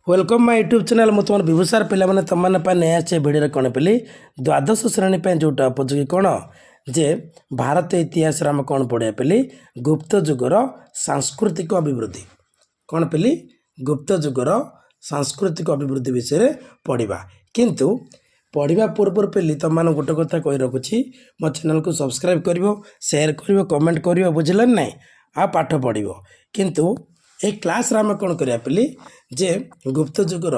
Welcome my YouTube channel मु तुम विभूषार पे तुमने नहीं भिडियो कौन पे द्वादश श्रेणी जोटा उपयोगी कौन जे भारत इतिहास आम कौन पढ़ा पे गुप्त जुगर सांस्कृतिक अभिवृद्धि कौन पे गुप्त जुगर सांस्कृतिक अभिवृद्धि विषय पढ़ा किंतु पढ़ा पूर्व पे तुम गोटे कथा कही रखुच्छी मो चैनल को सब्सक्राइब कर शेयर कर कमेंट कर बुझल ना आ पाठ पढ़ किंतु ए क्लास आम कौन करा पे जे गुप्त जुगर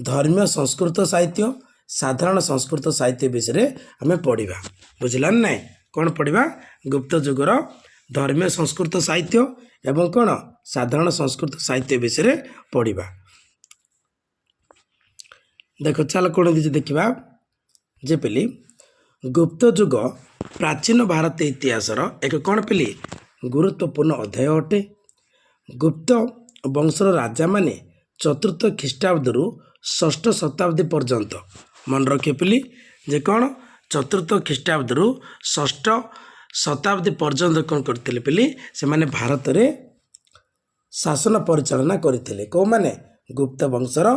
धर्मीय संस्कृत साहित्य साधारण संस्कृत साहित्य विषय आम पढ़ा बुझल ना कौन पढ़ा गुप्त जुगर धर्मीय संस्कृत साहित्य एवं कौन साधारण संस्कृत साहित्य विषय पढ़ा देख चल कौन दीजिए देखा जे पे गुप्त जुग प्राचीन भारत इतिहास एक कौन पे गुरुत्वपूर्ण अध्याय अटे। गुप्त वंशर राजा माने चतुर्थ ख्रीष्टाब्दरू षष्ठ शताब्दी पर्यंत मन रखे पिली जे कौन चतुर्थ ख्रीष्टाब्दरू षष्ठ शताब्दी पर्यंत कौन करते पिली से माने भारत रे शासन परिचालना करते कौ माने गुप्त वंशर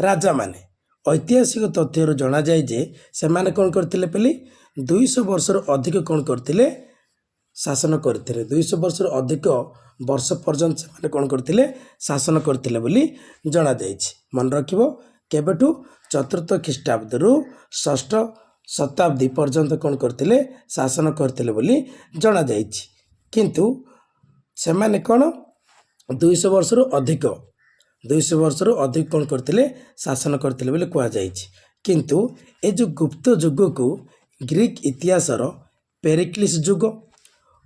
राजा माने ऐतिहासिक तथ्य जना जाए जे से माने कौन करते पिली 200 वर्षर अधिक कौन करते शासन करते 200 वर्षर अधिक वर्ष पर्यंत से कौन करते शासन करते बोली जना जाइए मन रखिबो केबेठू चतुर्थ ख्रीष्टाब्दरू षष्ठ शताब्दी पर्यंत कौन करते शासन करते बोली जना जाइए किंतु से माने कौन 200 वर्षर अधिक 200 वर्षर अधिक कौन करते शासन करते बोली कह जाइए किंतु ए जो गुप्त जुग को ग्रीक इतिहासर पेरिक्लिस जुग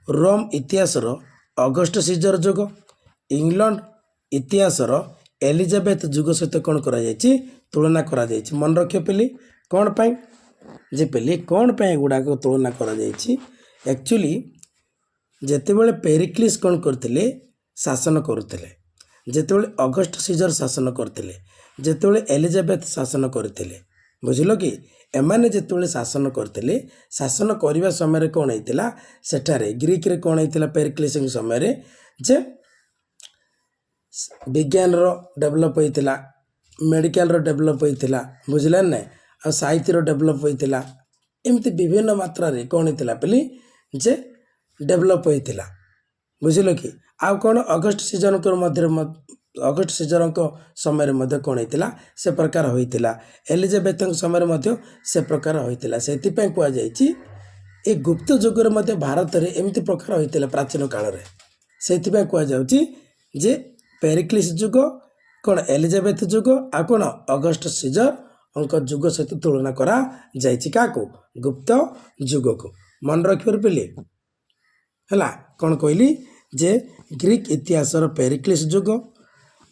रोम इतिहासर अगस्ट सीजर जुग इंग्लैंड इतिहासर एलिजाबेथ जुग सहित कौन करा तुलना करा मन रखे पे कौन पाई जे पे कौन पाई गुड़ाक तुलना करा एक्चुअली जेतेबेले पेरिक्लिस कौन करते शासन करुले जेतेबेले अगस्ट सीजर शासन करते जेतेबेले एलिजाबेथ शासन करते बुझिल कि एमाने जेतेबेले शासन करते शासन करने समय कौन होता सेठारे ग्रीक रे कौन होता पेरिक्लिस समय जे विज्ञान डेभलप होता मेडिकल डेभलप होता बुझिला ना आ साहित्य डेभलप होता एमती विभिन्न मात्रा रे कौन होता पे जे डेभलप होता बुझिल कि आ कौन अगस्ट सीजन अगस्ट सीजर समय कौन होता से प्रकार होता एलिजाबेथ समय से प्रकार होता से कहुई ए गुप्त जुगर भारत में एमती प्रकार होता प्राचीन काल से कहुच्छी जे पेरिक्लिस जुग कौन एलिजाबेथ जुग आ कौन अगस्ट सीजर जुग सहित तुलना करा क्या गुप्त जुग को मन रखिबार पे है कौन कहली जे ग्रीक इतिहास पेरिक्लिस जुग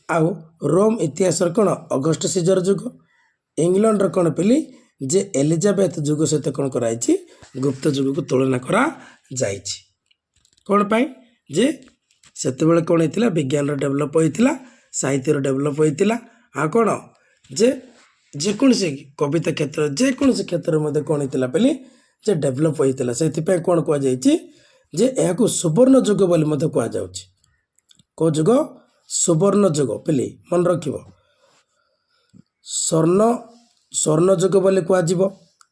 आउ रोम इतिहास कौन अगस्ट सीजर जुग इंग्लैंड कौन पे जे एलिजाबेथ जुग सहित कौन कराई गुप्त जुग को तुलना करा कौन पाई जे सेतेबेले कौन होता विज्ञान डेभलप होता साहित्य डेभलप होता आ कौन जे जेकोसी कविता क्षेत्र जेकोसी क्षेत्र में कौन होता पे जे डेभलप होता से कौन कहुई जे यह सुवर्ण जुग बोली कहुच्छी कौ जुग सुवर्ण जुग पे मन रख स्वर्ण जुग बोली कह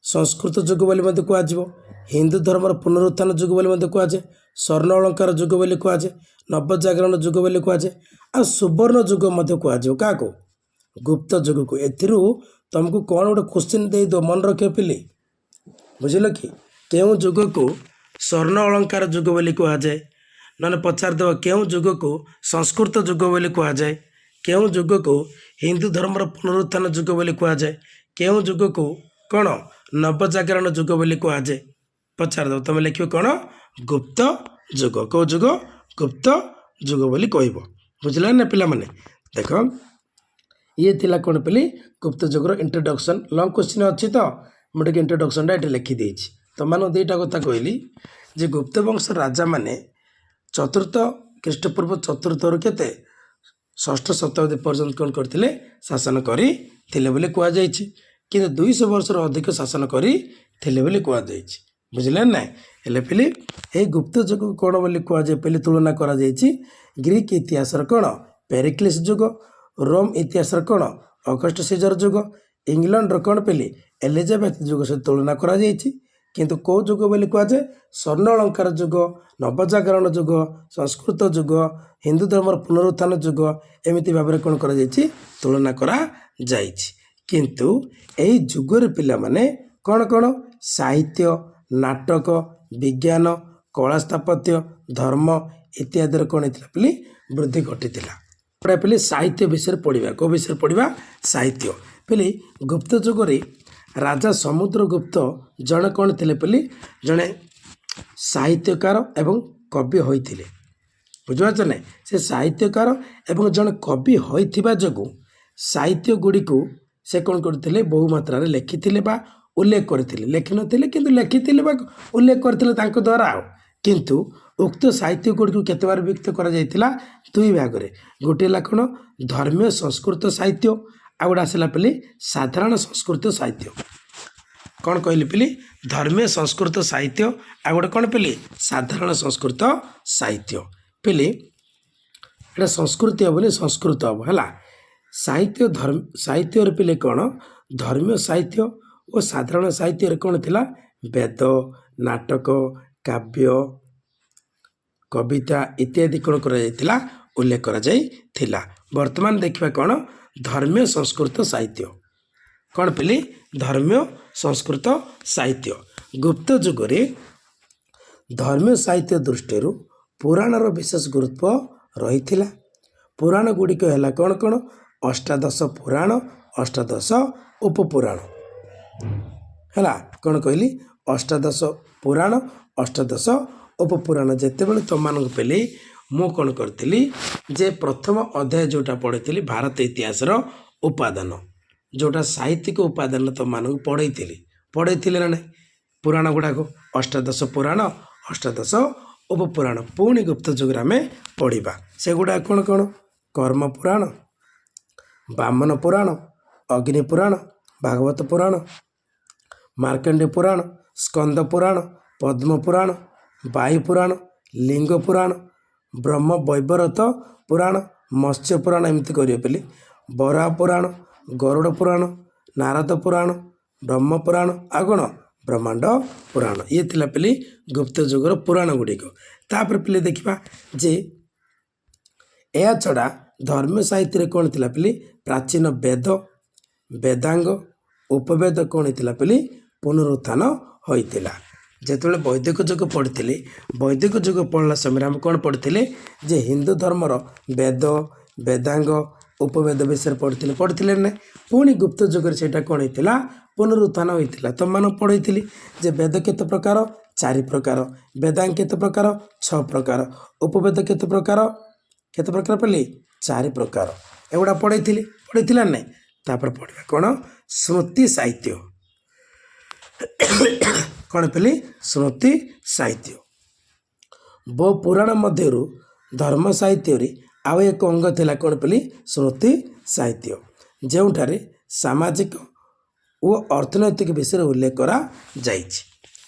संस्कृत जुग बोली कह हिंदू धर्मर पुनरुत्थान जुग बोली कहुए स्वर्ण अलंकार जुग बोली कहुए नवजागरण जुग बोली कहुए आ सुवर्ण जुग क्या गुप्त जुग को एथिरू तुमको कौन गोटे क्वेश्चन दे दो मन रख पिले बुझिल कि केउं जुग को स्वर्ण अलंकार जुग बोली कहुए ना पचारदेव केउं जुग को संस्कृत जुग बोली कहुए केउं जुग को हिंदू धर्मर पुनरुत्थान जुग बोली कहुए केउं जुग को कौन नवजागरण जुग बोली कहुए पचारदेव तुम लिख कौन गुप्त जुग कौ जुग गुप्त जुग बोली कह बुझल ना पिला माने देख ये थिला कौन पे गुप्त जुगर इंट्रोडक्शन लंग क्वेश्चन अच्छी तो मुझे इंट्रोडक्शन ये लिखिदे तुम मैं दुईटा कथा कहली जे गुप्त वंश राजा माने चतुर्थ ख्रीष्टपूर्व चतुर्थ रु केते षष्ठ शताब्दी पर्यंत कौन करते शासन करते बोली कहुई कि 200 वर्षर अधिक शासन करते बोली कहुई बुझे ना हेल्ले पे यही गुप्त जुग कौन बोली कहुए पे तुलना करा ग्रीक इतिहास कौन पेरिक्लिस जुग ରୋମ ଇତିହାସର କ'ଣ ଅଗଷ୍ଟ ସିଜର ଯୁଗ। ଇଂଲଣ୍ଡର କ'ଣ ପିଲି ଏଲିଜାବେଥ ଯୁଗ ସହିତ ତୁଳନା କରାଯାଇଛି। କିନ୍ତୁ କେଉଁ ଯୁଗ ବୋଲି କୁହାଯାଏ? ସ୍ୱର୍ଣ୍ଣ ଅଳଙ୍କାର ଯୁଗ, ନବଜାଗରଣ ଯୁଗ, ସଂସ୍କୃତ ଯୁଗ, ହିନ୍ଦୁ ଧର୍ମର ପୁନରୁତ୍ଥାନ ଯୁଗ, ଏମିତି ଭାବରେ କ'ଣ କରାଯାଇଛି? ତୁଳନା କରାଯାଇଛି। କିନ୍ତୁ ଏହି ଯୁଗରେ ପିଲାମାନେ କ'ଣ କ'ଣ ସାହିତ୍ୟ, ନାଟକ, ବିଜ୍ଞାନ, କଳା, ସ୍ଥାପତ୍ୟ, ଧର୍ମ ଇତ୍ୟାଦିର କ'ଣ ହେଇଥିଲା ପିଲି ବୃଦ୍ଧି ଘଟିଥିଲା। ଏଗୁଡ଼ା ପିଲି ସାହିତ୍ୟ ବିଷୟରେ ପଢ଼ିବା। କେଉଁ ବିଷୟରେ ପଢ଼ିବା? ସାହିତ୍ୟ। ପିଲି ଗୁପ୍ତ ଯୁଗରେ ରାଜା ସମୁଦ୍ରଗୁପ୍ତ ଜଣେ କ'ଣ ଥିଲେ ପିଲି? ଜଣେ ସାହିତ୍ୟକାର ଏବଂ କବି ହୋଇଥିଲେ। ବୁଝିପାରୁଛ ନା? ସେ ସାହିତ୍ୟକାର ଏବଂ ଜଣେ କବି ହୋଇଥିବା ଯୋଗୁଁ ସାହିତ୍ୟ ଗୁଡ଼ିକୁ ସେ କ'ଣ କରିଥିଲେ? ବହୁ ମାତ୍ରାରେ ଲେଖିଥିଲେ ବା ଉଲ୍ଲେଖ କରିଥିଲେ। ଲେଖିନଥିଲେ କିନ୍ତୁ ଲେଖିଥିଲେ ବା ଉଲ୍ଲେଖ କରିଥିଲେ ତାଙ୍କ ଦ୍ୱାରା। କିନ୍ତୁ ଉକ୍ତ ସାହିତ୍ୟ ଗୁଡ଼ିକୁ କେତେ ଭାବରେ ବିଭକ୍ତ କରାଯାଇଥିଲା? ଦୁଇ ଭାଗରେ। ଗୋଟିଏ ହେଲା କ'ଣ? ଧର୍ମୀୟ ସଂସ୍କୃତ ସାହିତ୍ୟ, ଆଉ ଗୋଟେ ଆସିଲା ପିଲି ସାଧାରଣ ସଂସ୍କୃତ ସାହିତ୍ୟ। କ'ଣ କହିଲି ପିଲି? ଧର୍ମୀୟ ସଂସ୍କୃତ ସାହିତ୍ୟ, ଆଉ ଗୋଟେ କ'ଣ ପିଲି? ସାଧାରଣ ସଂସ୍କୃତ ସାହିତ୍ୟ। ପିଲି ଏଇଟା ସଂସ୍କୃତି ହେବ ବୋଲି ସଂସ୍କୃତ ହେବ ହେଲା। ସାହିତ୍ୟରେ ପିଲେ କ'ଣ? ଧର୍ମୀୟ ସାହିତ୍ୟ ଓ ସାଧାରଣ ସାହିତ୍ୟରେ କ'ଣ ଥିଲା? ବେଦ, ନାଟକ, କାବ୍ୟ, କବିତା ଇତ୍ୟାଦି କ'ଣ କରାଯାଇଥିଲା? ଉଲ୍ଲେଖ କରାଯାଇଥିଲା। ବର୍ତ୍ତମାନ ଦେଖିବା କ'ଣ? ଧର୍ମୀୟ ସଂସ୍କୃତ ସାହିତ୍ୟ। କ'ଣ ପିଲି? ଧର୍ମୀୟ ସଂସ୍କୃତ ସାହିତ୍ୟ। ଗୁପ୍ତ ଯୁଗରେ ଧର୍ମୀୟ ସାହିତ୍ୟ ଦୃଷ୍ଟିରୁ ପୁରାଣର ବିଶେଷ ଗୁରୁତ୍ୱ ରହିଥିଲା। ପୁରାଣ ଗୁଡ଼ିକ ହେଲା କ'ଣ କ'ଣ? ଅଷ୍ଟାଦଶ ପୁରାଣ, ଅଷ୍ଟାଦଶ ଉପପୁରାଣ ହେଲା। କ'ଣ କହିଲି? ଅଷ୍ଟାଦଶ ପୁରାଣ, ଅଷ୍ଟାଦଶ ଉପପୁରାଣ। ଯେତେବେଳେ ତୁମମାନଙ୍କୁ ପିଲି ମୁଁ କ'ଣ କରିଥିଲି? ଯେ ପ୍ରଥମ ଅଧ୍ୟାୟ ଯେଉଁଟା ପଢ଼ିଥିଲି ଭାରତ ଇତିହାସର ଉପାଦାନ, ଯେଉଁଟା ସାହିତ୍ୟିକ ଉପାଦାନ ତୁମମାନଙ୍କୁ ପଢ଼େଇଥିଲି ନା ନାହିଁ? ପୁରାଣ ଗୁଡ଼ାକ ଅଷ୍ଟାଦଶ ପୁରାଣ, ଅଷ୍ଟାଦଶ ଉପପୁରାଣ ପୁଣି ଗୁପ୍ତ ଯୁଗରେ ଆମେ ପଢ଼ିବା। ସେଗୁଡ଼ାକ କ'ଣ କ'ଣ? କର୍ମ ପୁରାଣ, ବାମନ ପୁରାଣ, ଅଗ୍ନି ପୁରାଣ, ଭାଗବତ ପୁରାଣ, ମାର୍କଣ୍ଡେୟ ପୁରାଣ, ସ୍କନ୍ଦ ପୁରାଣ, ପଦ୍ମ ପୁରାଣ, ବାୟୁ ପୁରାଣ, ଲିଙ୍ଗ ପୁରାଣ, ବ୍ରହ୍ମ ବୈବରତ ପୁରାଣ, ମତ୍ସ୍ୟ ପୁରାଣ ଏମିତି କରିବେ ପିଲି। ବରାହ ପୁରାଣ, ଗରୁଡ଼ ପୁରାଣ, ନାରଦ ପୁରାଣ, ବ୍ରହ୍ମ ପୁରାଣ, ଆଉ କ'ଣ? ବ୍ରହ୍ମାଣ୍ଡ ପୁରାଣ। ଇଏ ଥିଲା ପିଲି ଗୁପ୍ତ ଯୁଗର ପୁରାଣ ଗୁଡ଼ିକ। ତାପରେ ପିଲି ଦେଖିବା ଯେ ଏହା ଛଡ଼ା ଧର୍ମୀୟ ସାହିତ୍ୟରେ କ'ଣ ଥିଲା ପିଲି? ପ୍ରାଚୀନ ବେଦ, ବେଦାଙ୍ଗ, ଉପବେଦ କ'ଣ ହେଇଥିଲା ପିଲି? ପୁନରୁତ୍ଥାନ ହୋଇଥିଲା। ଯେତେବେଳେ ବୈଦିକ ଯୁଗ ପଢ଼ିଥିଲେ, ବୈଦିକ ଯୁଗ ପଢ଼ିଲା ସମୟରେ ଆମେ କ'ଣ ପଢ଼ିଥିଲେ? ଯେ ହିନ୍ଦୁ ଧର୍ମର ବେଦ, ବେଦାଙ୍ଗ, ଉପବେଦ ବିଷୟରେ ପଢ଼ିଥିଲେ ନା? ପୁଣି ଗୁପ୍ତ ଯୁଗରେ ସେଇଟା କ'ଣ ହେଇଥିଲା? ପୁନରୁତ୍ଥାନ ହୋଇଥିଲା। ତୁମମାନଙ୍କୁ ପଢ଼େଇଥିଲି ଯେ ବେଦ କେତେ ପ୍ରକାର? 4 ପ୍ରକାର। ବେଦାଙ୍ଗ କେତେ ପ୍ରକାର? 6 ପ୍ରକାର। ଉପବେଦ କେତେ ପ୍ରକାର ପିଲି? 4 ପ୍ରକାର। ଏଗୁଡ଼ା ପଢ଼େଇଥିଲା ନା? ତାପରେ ପଢ଼ିବା କ'ଣ? ସ୍ମୃତି ସାହିତ୍ୟ। କ'ଣ ପିଲି? ସ୍ମୃତି ସାହିତ୍ୟ। ବହୁ ପୁରାଣ ମଧ୍ୟରୁ ଧର୍ମ ସାହିତ୍ୟରେ ଆଉ ଏକ ଅଙ୍ଗ ଥିଲା କ'ଣ ପିଲି? ସ୍ମୃତି ସାହିତ୍ୟ, ଯେଉଁଠାରେ ସାମାଜିକ ଓ ଅର୍ଥନୈତିକ ବିଷୟରେ ଉଲ୍ଲେଖ କରାଯାଇଛି।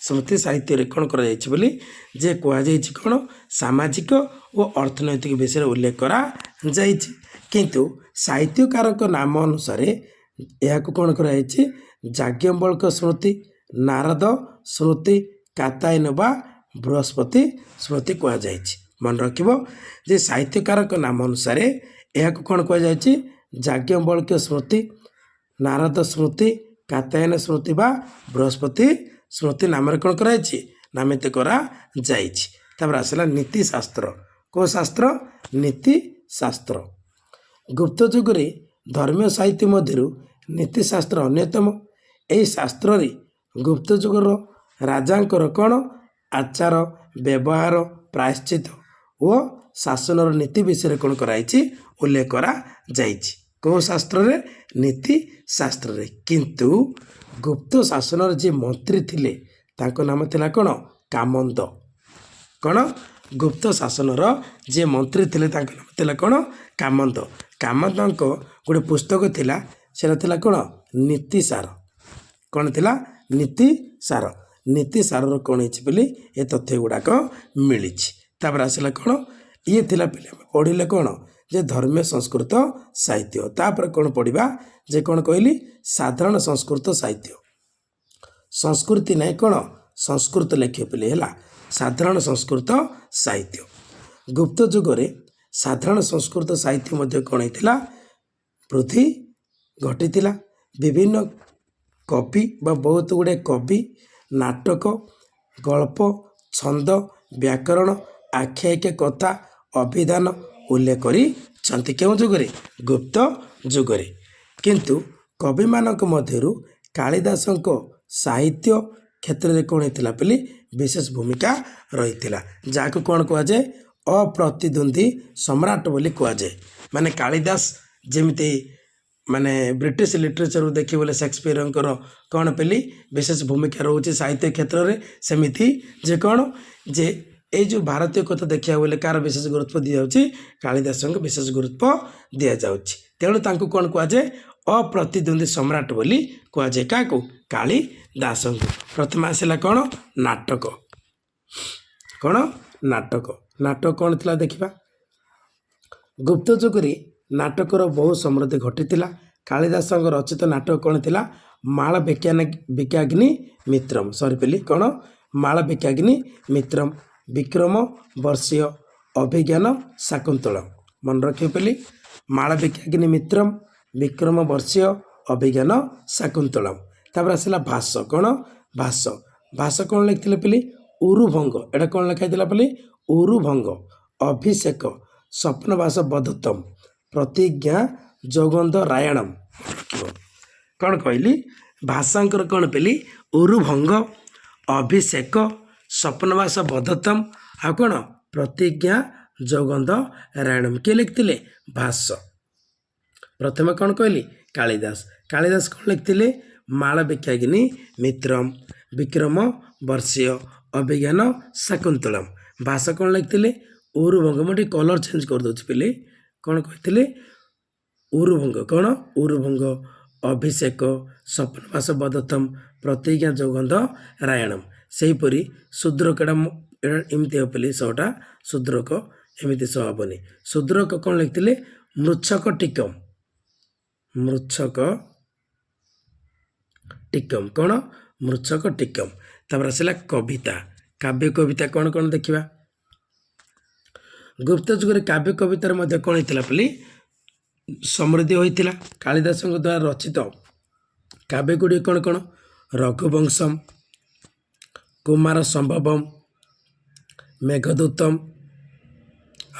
ସ୍ମୃତି ସାହିତ୍ୟରେ କ'ଣ କରାଯାଇଛି ବୋଲି ଯେ କୁହାଯାଇଛି କ'ଣ? ସାମାଜିକ ଓ ଅର୍ଥନୈତିକ ବିଷୟରେ ଉଲ୍ଲେଖ କରାଯାଇଛି। କିନ୍ତୁ ସାହିତ୍ୟକାରଙ୍କ ନାମ ଅନୁସାରେ ଏହାକୁ କ'ଣ କରାଯାଇଛି? ଯାଜ୍ଞବଲ୍କ୍ୟ ସ୍ମୃତି, ନାରଦ ସ୍ମୃତି, କାତ୍ୟାୟନ ବା ବୃହସ୍ପତି ସ୍ମୃତି କୁହାଯାଇଛି। ମନେ ରଖିବ ଯେ ସାହିତ୍ୟକାରଙ୍କ ନାମ ଅନୁସାରେ ଏହାକୁ କ'ଣ କୁହାଯାଇଛି? ଯାଜ୍ଞବଲ୍କ୍ୟ ସ୍ମୃତି, ନାରଦ ସ୍ମୃତି, କାତ୍ୟାୟନ ସ୍ମୃତି ବା ବୃହସ୍ପତି ସ୍ମୃତି ନାମରେ କ'ଣ କରାଯାଇଛି? ନାମିତ କରାଯାଇଛି। ତାପରେ ଆସିଲା ନୀତିଶାସ୍ତ୍ର। କେଉଁ ଶାସ୍ତ୍ର? ନୀତିଶାସ୍ତ୍ର। ଗୁପ୍ତ ଯୁଗରେ ଧର୍ମୀୟ ସାହିତ୍ୟ ମଧ୍ୟରୁ ନୀତିଶାସ୍ତ୍ର ଅନ୍ୟତମ। ଏହି ଶାସ୍ତ୍ରରେ ଗୁପ୍ତ ଯୁଗର ରାଜାଙ୍କର କ'ଣ? ଆଚାର, ବ୍ୟବହାର, ପ୍ରାୟଶ୍ଚିତ ଓ ଶାସନର ନୀତି ବିଷୟରେ କ'ଣ କରାଯାଇଛି? ଉଲ୍ଲେଖ କରାଯାଇଛି। କେଉଁ ଶାସ୍ତ୍ରରେ? ନୀତି ଶାସ୍ତ୍ରରେ। କିନ୍ତୁ ଗୁପ୍ତ ଶାସନର ଯିଏ ମନ୍ତ୍ରୀ ଥିଲେ ତାଙ୍କ ନାମ ଥିଲା କ'ଣ? କାମନ୍ଦ। କ'ଣ? ଗୁପ୍ତ ଶାସନର ଯିଏ ମନ୍ତ୍ରୀ ଥିଲେ ତାଙ୍କ ନାମ ଥିଲା କ'ଣ? କାମନ୍ଦ। କାମନ୍ଦଙ୍କ ଗୋଟେ ପୁସ୍ତକ ଥିଲା, ସେଟା ଥିଲା କ'ଣ? ନୀତିସାର। କ'ଣ ଥିଲା? ନୀତିସାର। ନୀତିସାରର କ'ଣ ହେଇଛି ବୋଲି ଏ ତଥ୍ୟ ଗୁଡ଼ାକ ମିଳିଛି। ତାପରେ ଆସିଲା କ'ଣ? ଇଏ ଥିଲା ପିଲା ପଢ଼ିଲେ କ'ଣ? ଯେ ଧର୍ମୀୟ ସଂସ୍କୃତ ସାହିତ୍ୟ। ତାପରେ କ'ଣ ପଢ଼ିବା ଯେ କ'ଣ କହିଲି ସାଧାରଣ ସଂସ୍କୃତ ସାହିତ୍ୟ। ସଂସ୍କୃତି ନାହିଁ କ'ଣ ସଂସ୍କୃତ ଲେଖିବ ପିଲେ ହେଲା ସାଧାରଣ ସଂସ୍କୃତ ସାହିତ୍ୟ। ଗୁପ୍ତ ଯୁଗରେ ସାଧାରଣ ସଂସ୍କୃତ ସାହିତ୍ୟ ମଧ୍ୟ କ'ଣ ହେଇଥିଲା ବୃଦ୍ଧି ଘଟିଥିଲା। ବିଭିନ୍ନ କବି ବା ବହୁତ ଗୁଡ଼ିଏ କବି ନାଟକ ଗଳ୍ପ ଛନ୍ଦ ବ୍ୟାକରଣ ଆଖ୍ୟାୟିକା କଥା ଅଭିଧାନ ଉଲ୍ଲେଖ କରିଛନ୍ତି କେଉଁ ଯୁଗରେ ଗୁପ୍ତ ଯୁଗରେ। କିନ୍ତୁ କବିମାନଙ୍କ ମଧ୍ୟରୁ କାଳିଦାସଙ୍କ ସାହିତ୍ୟ କ୍ଷେତ୍ରରେ କ'ଣ ହେଇଥିଲା ବୋଲି ବିଶେଷ ଭୂମିକା ରହିଥିଲା ଯାହାକୁ କ'ଣ କୁହାଯାଏ ଅପ୍ରତିଦ୍ୱନ୍ଦ୍ୱୀ ସମ୍ରାଟ ବୋଲି କୁହାଯାଏ। ମାନେ କାଳିଦାସ ଯେମିତି ମାନେ ବ୍ରିଟିଶ ଲିଟରେଚରକୁ ଦେଖିବଲେ ସେକ୍ସପିୟରଙ୍କର କ'ଣ ବୋଲି ବିଶେଷ ଭୂମିକା ରହୁଛି ସାହିତ୍ୟ କ୍ଷେତ୍ରରେ ସେମିତି ଯେ କ'ଣ ଯେ ଏଇ ଯେଉଁ ଭାରତୀୟ କଥା ଦେଖିବାକୁ ଗଲେ କାହାର ବିଶେଷ ଗୁରୁତ୍ୱ ଦିଆଯାଉଛି କାଳିଦାସଙ୍କୁ ବିଶେଷ ଗୁରୁତ୍ୱ ଦିଆଯାଉଛି। ତେଣୁ ତାଙ୍କୁ କ'ଣ କୁହାଯାଏ ଅପ୍ରତିଦ୍ୱନ୍ଦ୍ୱୀ ସମ୍ରାଟ ବୋଲି କୁହାଯାଏ କାହାକୁ କାଳିଦାସଙ୍କୁ। ପ୍ରଥମେ ଆସିଲା କ'ଣ ନାଟକ କ'ଣ ନାଟକ ନାଟକ କ'ଣ ଥିଲା ଦେଖିବା। ଗୁପ୍ତ ଯୁଗରେ ନାଟକର ବହୁ ସମୃଦ୍ଧି ଘଟିଥିଲା। କାଳିଦାସଙ୍କ ରଚିତ ନାଟକ କ'ଣ ଥିଲା ମାଳ ଭିକାଗ୍ନି ମିତ୍ରମ୍ ସରିପେଲି କ'ଣ ମାଳ ଭିକାଗ୍ନି ମିତ୍ରମ୍ ବିକ୍ରମ ବର୍ଷୀୟ ଅଭିଜ୍ଞାନ ଶାକୁନ୍ତଳମ୍ ମନେ ରଖିବ ପେଲି ମାଳ ଭିକାଗ୍ନି ମିତ୍ରମ୍ ବିକ୍ରମ ବର୍ଷୀୟ ଅଭିଜ୍ଞାନ ଶାକୁନ୍ତଳମ୍। ତାପରେ ଆସିଲା ଭାଷ କ'ଣ ଭାଷ ଭାଷ କ'ଣ ଲେଖିଥିଲେ ପେଲି ଉରୁଭଙ୍ଗ ଏଇଟା କ'ଣ ଲେଖା ହେଇଥିଲା ପେଲି ଉରୁଭଙ୍ଗ ଅଭିଷେକ ସ୍ୱପ୍ନବାସ ବଧୁତମ୍ ପ୍ରତିଜ୍ଞା ଯୋଗନ୍ଧ ରାୟଣମ୍ କ'ଣ କହିଲି ଭାଷାଙ୍କର କ'ଣ ପେଲି ଉରୁଭଙ୍ଗ ଅଭିଷେକ ସ୍ୱପ୍ନବାସ ବଧତମ୍ ଆଉ କ'ଣ ପ୍ରତିଜ୍ଞା ଯୋଗନ୍ଧ ରାୟଣମ୍ କିଏ ଲେଖିଥିଲେ ଭାଷ। ପ୍ରଥମେ କ'ଣ କହିଲି କାଳିଦାସ କାଳିଦାସ କ'ଣ ଲେଖିଥିଲେ ମାଳ ଭିକାଗ୍ନି ମିତ୍ରମ୍ ବିକ୍ରମ ବର୍ଷୀୟ ଅଭିଜ୍ଞାନ ଶାକୁନ୍ତଳମ୍। ଭାଷ କ'ଣ ଲେଖିଥିଲେ ଉରୁଭଙ୍ଗ ମୁଁ ଟିକେ କଲର୍ ଚେଞ୍ଜ କରିଦେଉଛି ପିଲେ କ'ଣ କହିଥିଲେ ଉରୁଭଙ୍ଗ କ'ଣ ଉରୁଭଙ୍ଗ ଅଭିଷେକ ସ୍ୱପ୍ନବାସ ବଧତମ୍ ପ୍ରତିଜ୍ଞା ଯୋଗନ୍ଧ ରାୟଣମ୍। ସେହିପରି ଶୂଦ୍ରକଟା ଏମିତି ହେବ ବୋଲି ଶହଟା ଶୂଦ୍ରକ ଏମିତି ସହ ହେବନି। ଶୂଦ୍ରକ କ'ଣ ଲେଖିଥିଲେ ମୃଚ୍ଛକ ଟିକମ୍ ମୃଚ୍ଛକ ଟିକମ୍ କ'ଣ ମୃଚ୍ଛକ ଟିକମ୍। ତାପରେ ଆସିଲା କବିତା କାବ୍ୟ କବିତା କ'ଣ କ'ଣ ଦେଖିବା। ଗୁପ୍ତ ଯୁଗରେ କାବ୍ୟ କବିତାର ମଧ୍ୟ କ'ଣ ହେଇଥିଲା ବୋଲି ସମୃଦ୍ଧି ହୋଇଥିଲା। କାଳିଦାସଙ୍କ ଦ୍ୱାରା ରଚିତ କାବ୍ୟ ଗୁଡ଼ିକ କ'ଣ କ'ଣ ରଘୁବଂଶମ୍ କୁମାର ସମ୍ଭବମ୍ ମେଘଦୂତମ୍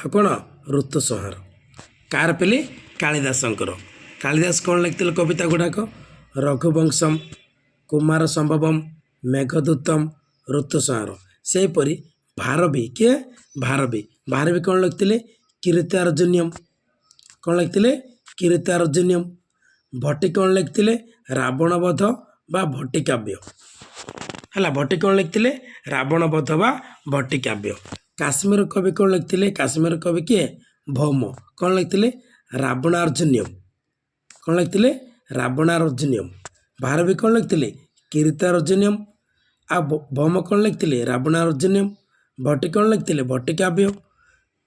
ଆଉ କ'ଣ ଋତୁସଂହାର କାହାର ପେଲି କାଳିଦାସଙ୍କର। କାଳିଦାସ କ'ଣ ଲେଖିଥିଲେ କବିତା ଗୁଡ଼ାକ ରଘୁବଂଶମ୍ କୁମାର ସମ୍ଭବମ୍ ମେଘଦୂତମ୍ ଋତୁସଂହାର। ସେହିପରି ଭାରବୀ କିଏ ଭାରବୀ ଭାରବୀ କ'ଣ ଲେଖିଥିଲେ କୀର୍ତ୍ତାର୍ଜୁନିୟମ୍ କ'ଣ ଲେଖିଥିଲେ କୀର୍ତ୍ତାର୍ଜୁନିୟମ୍। ଭଟ୍ଟି କ'ଣ ଲେଖିଥିଲେ ରାବଣ ବଧ ବା ଭଟ୍ଟି କାବ୍ୟ ହେଲା ଭଟ୍ଟି କ'ଣ ଲେଖିଥିଲେ ରାବଣ ବଧ ବା ଭଟ୍ଟି କାବ୍ୟ। କାଶ୍ମୀର କବି କ'ଣ ଲେଖିଥିଲେ କାଶ୍ମୀର କବି କିଏ ଭୌମ କ'ଣ ଲେଖିଥିଲେ ରାବଣାର୍ଜୁନିୟମ୍ କ'ଣ ଲେଖିଥିଲେ ରାବଣାର୍ଜୁନିୟମ୍। ଭାରବୀ କ'ଣ ଲେଖିଥିଲେ କୀର୍ତ୍ତାର୍ଜୁନିୟମ୍ ଆଉ ଭୌମ କ'ଣ ଲେଖିଥିଲେ ରାବଣାର୍ଜୁନିୟମ୍। ଭଟ୍ଟି କ'ଣ ଲେଖିଥିଲେ ଭଟ୍ଟି କାବ୍ୟ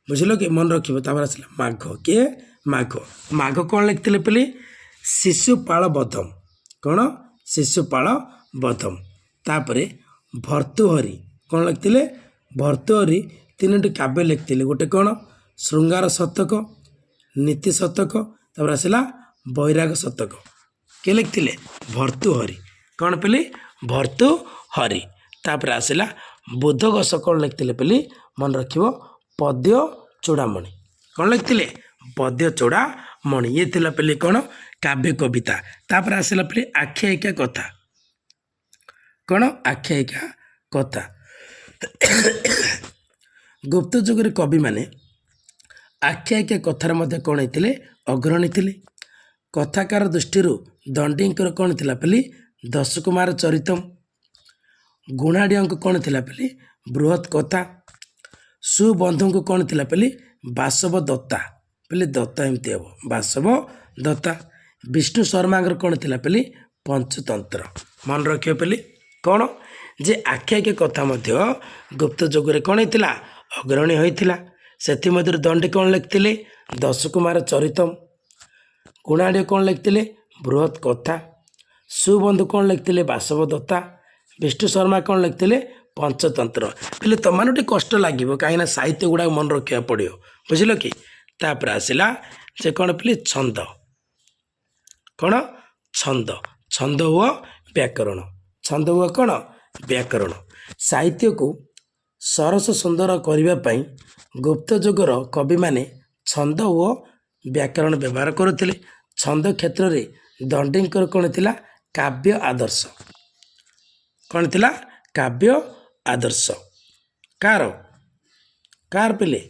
ବୁଝିଲ କି ମନେ ରଖିବ। ତାପରେ ଆସିଲା ମାଘ କିଏ ମାଘ ମାଘ କ'ଣ ଲେଖିଥିଲେ ପିଲି ଶିଶୁପାଳ ବଧମ୍ କ'ଣ ଶିଶୁପାଳ ବଧମ୍। ତାପରେ ଭର୍ତ୍ତୃହରି କ'ଣ ଲେଖିଥିଲେ ଭର୍ତ୍ତୃହରି ତିନୋଟି କାବ୍ୟ ଲେଖିଥିଲେ ଗୋଟେ କ'ଣ ଶୃଙ୍ଗାର ଶତକ ନୀତି ଶତକ ତାପରେ ଆସିଲା ବୈରାଗ ଶତକ କିଏ ଲେଖିଥିଲେ ଭର୍ତ୍ତୃହରି କ'ଣ ପିଲି ଭର୍ତ୍ତୃହରି। ତାପରେ ଆସିଲା ବୁଦ୍ଧଘୋଷ କ'ଣ ଲେଖିଥିଲେ ପିଲି ମନେ ରଖିବ ପଦ୍ୟ ଚୂଡ଼ାମଣି କ'ଣ ଲେଖିଥିଲେ ପଦ୍ୟ ଚୂଡ଼ାମଣି ଇଏ ଥିଲା ପିଲି କ'ଣ କାବ୍ୟ କବିତା। ତାପରେ ଆସିଲା ପିଲି ଆଖ୍ୟାୟିକା କଥା କ'ଣ ଆଖ୍ୟାୟିକା କଥା। ଗୁପ୍ତ ଯୁଗରେ କବିମାନେ ଆଖ୍ୟାୟିକା କଥାରେ ମଧ୍ୟ କ'ଣ ହେଇଥିଲେ ଅଗ୍ରଣୀ ଥିଲେ। କଥାକାର ଦୃଷ୍ଟିରୁ ଦଣ୍ଡିଙ୍କର କ'ଣ ଥିଲା ପିଲି ଦଶକୁମାର ଚରିତମ୍ ଗୁଣାଢ୍ୟଙ୍କ କ'ଣ ଥିଲା ପିଲି ବୃହତ୍ କଥା ସୁବନ୍ଧୁଙ୍କୁ କ'ଣ ଥିଲା ପିଲି ବାସବ ଦତ୍ତା ପିଲି ଦତ୍ତା ଏମିତି ହେବ ବାସବ ଦତ୍ତା। ବିଷ୍ଣୁ ଶର୍ମାଙ୍କର କ'ଣ ଥିଲା ପିଲି ପଞ୍ଚତନ୍ତ୍ର ମନେ ରଖିବ ପିଲି କ'ଣ ଯେ ଆଖ୍ୟାୟିକା କଥା ମଧ୍ୟ ଗୁପ୍ତ ଯୁଗରେ କ'ଣ ହେଇଥିଲା ଅଗ୍ରଣୀ ହୋଇଥିଲା। ସେଥିମଧ୍ୟରୁ ଦଣ୍ଡି କ'ଣ ଲେଖିଥିଲେ? ଦଶକୁମାର ଚରିତମ୍। ଗୁଣାଢ଼୍ୟ କ'ଣ ଲେଖିଥିଲେ? ବୃହତ୍ କଥା। ସୁବନ୍ଧୁ କ'ଣ ଲେଖିଥିଲେ? ବାସବ ଦତ୍ତା। ବିଷ୍ଣୁ ଶର୍ମା କ'ଣ ଲେଖିଥିଲେ? ପଞ୍ଚତନ୍ତ୍ର। ହେଲେ ତମମାନଙ୍କୁ ଟିକେ କଷ୍ଟ ଲାଗିବ କାହିଁକିନା ସାହିତ୍ୟ ଗୁଡ଼ାକ ମନେ ରଖିବାକୁ ପଡ଼ିବ, ବୁଝିଲ କି? ତାପରେ ଆସିଲା ଯେ କ'ଣ ପିଲେ? ଛନ୍ଦ। କ'ଣ? ଛନ୍ଦ। ଛନ୍ଦ ଓ ବ୍ୟାକରଣ। ଛନ୍ଦ ଓ କ'ଣ? ବ୍ୟାକରଣ। ସାହିତ୍ୟକୁ ସରସ ସୁନ୍ଦର କରିବା ପାଇଁ ଗୁପ୍ତ ଯୁଗର କବିମାନେ ଛନ୍ଦ ଓ ବ୍ୟାକରଣ ବ୍ୟବହାର କରୁଥିଲେ। ଛନ୍ଦ କ୍ଷେତ୍ରରେ ଦଣ୍ଡିଙ୍କର କ'ଣ ଥିଲା? କାବ୍ୟ ଆଦର୍ଶ। କ'ଣ ଥିଲା? କାବ୍ୟ ଆଦର୍ଶ। କାର ପିଲେ?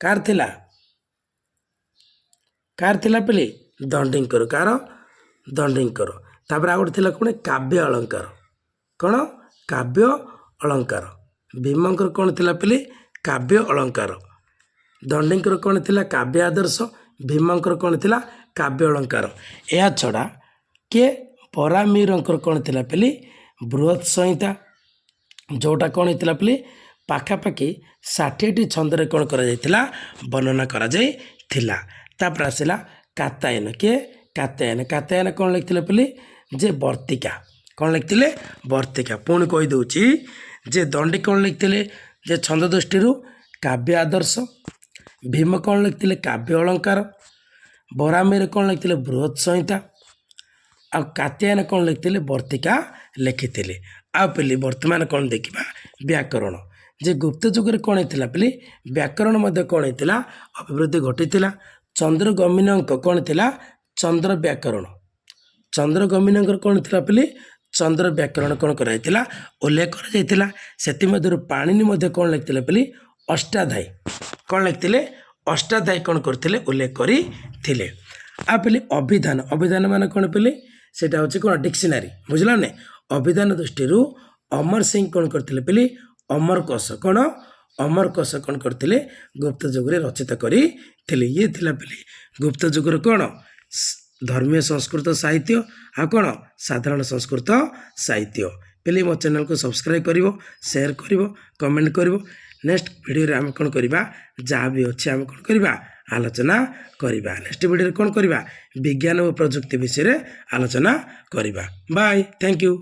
କାର ଥିଲା? କାର ଥିଲା ପିଲେ? ଦଣ୍ଡିଙ୍କର। କାର? ଦଣ୍ଡିଙ୍କର। ତାପରେ ଆଉ ଗୋଟେ ଥିଲା କ'ଣ? କାବ୍ୟ ଅଳଙ୍କାର। କ'ଣ? କାବ୍ୟ ଅଳଙ୍କାର। ଭୀମଙ୍କର କ'ଣ ଥିଲା ପିଲେ? କାବ୍ୟ ଅଳଙ୍କାର। ଦଣ୍ଡିଙ୍କର କ'ଣ ଥିଲା? କାବ୍ୟ ଆଦର୍ଶ। ଭୀମଙ୍କର କ'ଣ ଥିଲା? କାବ୍ୟ ଅଳଙ୍କାର। ଏହା ଛଡ଼ା କିଏ? ପରାମୀରଙ୍କର କ'ଣ ଥିଲା ପିଲେ? ବୃହତ୍ ସଂହିତା, ଯେଉଁଟା କ'ଣ ହେଇଥିଲା ପିଲେ? ପାଖାପାଖି 60ଟି ଛନ୍ଦରେ କ'ଣ କରାଯାଇଥିଲା? ବର୍ଣ୍ଣନା କରାଯାଇଥିଲା। ତାପରେ ଆସିଲା କାତ୍ୟାୟନ। କିଏ? କାତ୍ୟାୟନ। କାତ୍ୟାୟନ କ'ଣ ଲେଖିଥିଲେ ପିଲେ? ଯେ ବର୍ତ୍ତିକା। କ'ଣ ଲେଖିଥିଲେ? ବର୍ତ୍ତିକା। ପୁଣି କହିଦେଉଛି ଯେ ଦଣ୍ଡି କ'ଣ ଲେଖିଥିଲେ? ଯେ ଛନ୍ଦ ଦୃଷ୍ଟିରୁ କାବ୍ୟ ଆଦର୍ଶ। ଭୀମ କ'ଣ ଲେଖିଥିଲେ? କାବ୍ୟ ଅଳଙ୍କାର। ବରାମୀର କ'ଣ ଲେଖିଥିଲେ? ବୃହତ୍ ସଂହିତା। ଆଉ କାତ୍ୟାୟନ କ'ଣ ଲେଖିଥିଲେ? ବର୍ତ୍ତିକା ଲେଖିଥିଲେ। ଆଉ ପିଲେ ବର୍ତ୍ତମାନ କ'ଣ ଦେଖିବା? ବ୍ୟାକରଣ। ଯେ ଗୁପ୍ତ ଯୁଗରେ କ'ଣ ହେଇଥିଲା ପିଲେ? ବ୍ୟାକରଣ ମଧ୍ୟ କ'ଣ ହେଇଥିଲା? ଅଭିବୃଦ୍ଧି ଘଟିଥିଲା। ଚନ୍ଦ୍ରଗମନୀୟଙ୍କ କ'ଣ ଥିଲା? ଚନ୍ଦ୍ର ବ୍ୟାକରଣ। ଚନ୍ଦ୍ରଗମନୀୟଙ୍କର କ'ଣ ଥିଲା ପିଲେ? ଚନ୍ଦ୍ର ବ୍ୟାକରଣ କ'ଣ କରାଯାଇଥିଲା? ଉଲ୍ଲେଖ କରାଯାଇଥିଲା। ସେଥିମଧ୍ୟରୁ ପାଣିନି ମଧ୍ୟ କ'ଣ ଲେଖିଥିଲେ ପିଲେ? ଅଷ୍ଟାଧ୍ୟାୟୀ। କ'ଣ ଲେଖିଥିଲେ? ଅଷ୍ଟାଧ୍ୟାୟୀ କ'ଣ କରିଥିଲେ? ଉଲ୍ଲେଖ କରିଥିଲେ। ଆଉ ପିଲେ ଅଭିଧାନ। ଅଭିଧାନ ମାନେ କ'ଣ ପିଲେ? ସେଇଟା ହେଉଛି କ'ଣ? ଡିକ୍ସନାରୀ। ବୁଝିଲ ନା? ଅଭିଧାନ ଦୃଷ୍ଟିରୁ ଅମର ସିଂ କ'ଣ କରିଥିଲେ ପିଲେ? ଅମରକୋଷ। କ'ଣ? ଅମରକୋଷ କ'ଣ କରିଥିଲେ? ଗୁପ୍ତ ଯୁଗରେ ରଚିତ କରିଥିଲେ। ଇଏ ଥିଲା ପିଲେ ଗୁପ୍ତ ଯୁଗର କ'ଣ? ଧର୍ମୀୟ ସଂସ୍କୃତ ସାହିତ୍ୟ। ଆଉ କ'ଣ? ସାଧାରଣ ସଂସ୍କୃତ ସାହିତ୍ୟ। ପିଲେ ମୋ ଚ୍ୟାନେଲକୁ ସବସ୍କ୍ରାଇବ୍ କରିବ, ସେୟାର କରିବ, କମେଣ୍ଟ କରିବ। ନେକ୍ସଟ ଭିଡ଼ିଓରେ ଆମେ କ'ଣ କରିବା? ଯାହା ବି ଅଛି ଆମେ କ'ଣ କରିବା? ଆଲୋଚନା କରିବା। ନେକ୍ସଟ ଭିଡ଼ିଓରେ କ'ଣ କରିବା? ବିଜ୍ଞାନ ଓ ପ୍ରଯୁକ୍ତି ବିଷୟରେ ଆଲୋଚନା କରିବା। Bye, thank you.